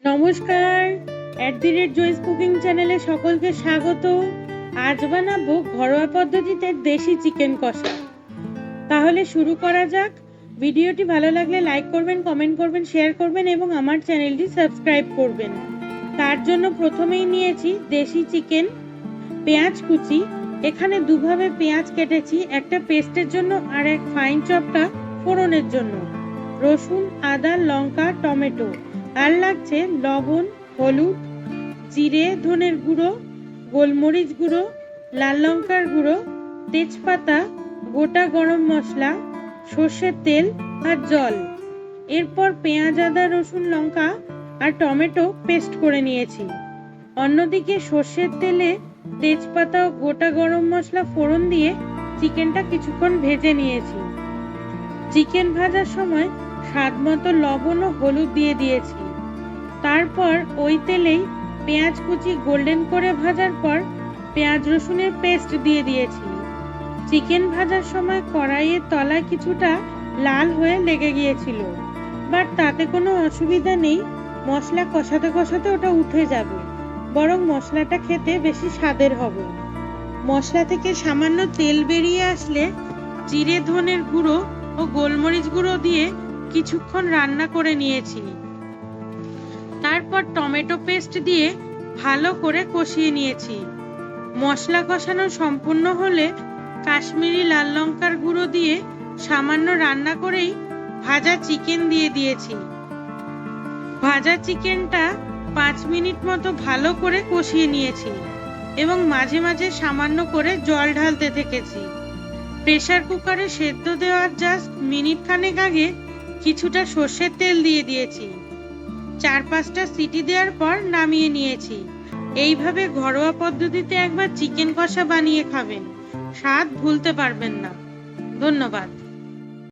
নমস্কার, @joys cooking চ্যানেলে সকলকে স্বাগত। আজ বানাবো ঘরোয়া পদ্ধতিতে দেশি চিকেন কষা। তাহলে শুরু করা যাক। ভিডিওটি ভালো লাগলে লাইক করবেন, কমেন্ট করবেন, শেয়ার করবেন এবং আমার চ্যানেলটি সাবস্ক্রাইব করবেন। তার জন্য প্রথমেই নিয়েছি দেশি চিকেন, পেঁয়াজ কুচি। এখানে দুভাবে পেঁয়াজ কেটেছি, একটা পেস্টের জন্য আর এক ফাইন চপটা ফোড়নের জন্য। রসুন, আদা, লঙ্কা, টমেটো। আর লাগছে লবণ, হলুদ, জিরে ধনের গুঁড়ো, গোলমরিচ গুঁড়ো, লাল লঙ্কার গুঁড়ো, তেজপাতা, গোটা গরম মশলা, সর্ষের তেল আর জল। এরপর পেঁয়াজ, আদা, রসুন, লঙ্কা আর টমেটো পেস্ট করে নিয়েছি। অন্যদিকে সর্ষের তেলে তেজপাতা ও গোটা গরম মশলা ফোড়ন দিয়ে চিকেনটা কিছুক্ষণ ভেজে নিয়েছি। চিকেন ভাজার সময় স্বাদ মতো লবণ ও হলুদ দিয়ে দিয়েছি। তারপর ওই তেলেই পেঁয়াজ কুচি গোল্ডেন করে ভাজার পর পেঁয়াজ রসুনের পেস্ট দিয়ে দিয়েছি। চিকেন ভাজার সময় কড়াইয়ের তলায় কিছুটা লাল হয়ে লেগে গিয়েছিল, বাট তাতে কোনো অসুবিধা নেই। মশলা কষাতে কষাতে ওটা উঠে যাবে, বরং মশলাটা খেতে বেশি স্বাদের হবে। মশলা থেকে সামান্য তেল বেরিয়ে আসলে জিরে ধনের গুঁড়ো ও গোলমরিচ গুঁড়ো দিয়ে কিছুক্ষণ রান্না করে নিয়েছি। তারপর টমেটো পেস্ট দিয়ে ভালো করে কষিয়ে নিয়েছি। মশলা কষানো সম্পূর্ণ হলে কাশ্মীরি লাল লঙ্কার গুঁড়ো দিয়ে সামান্য রান্না করেই ভাজা চিকেন দিয়ে দিয়েছি। ভাজা চিকেনটা 5 মিনিট মতো ভালো করে কষিয়ে নিয়েছি এবং মাঝে মাঝে সামান্য করে জল ঢালতে থেকেছি। প্রেসার কুকারে সেদ্ধ দেওয়ার জাস্ট মিনিট খানেক আগে কিছুটা সর্ষের তেল দিয়ে দিয়েছি। 4-5টা সিটি দেওয়ার পর নামিয়ে নিয়েছি। এইভাবে ঘরোয়া পদ্ধতিতে একবার চিকেন কষা বানিয়ে খাবেন, স্বাদ ভুলতে পারবেন না। ধন্যবাদ।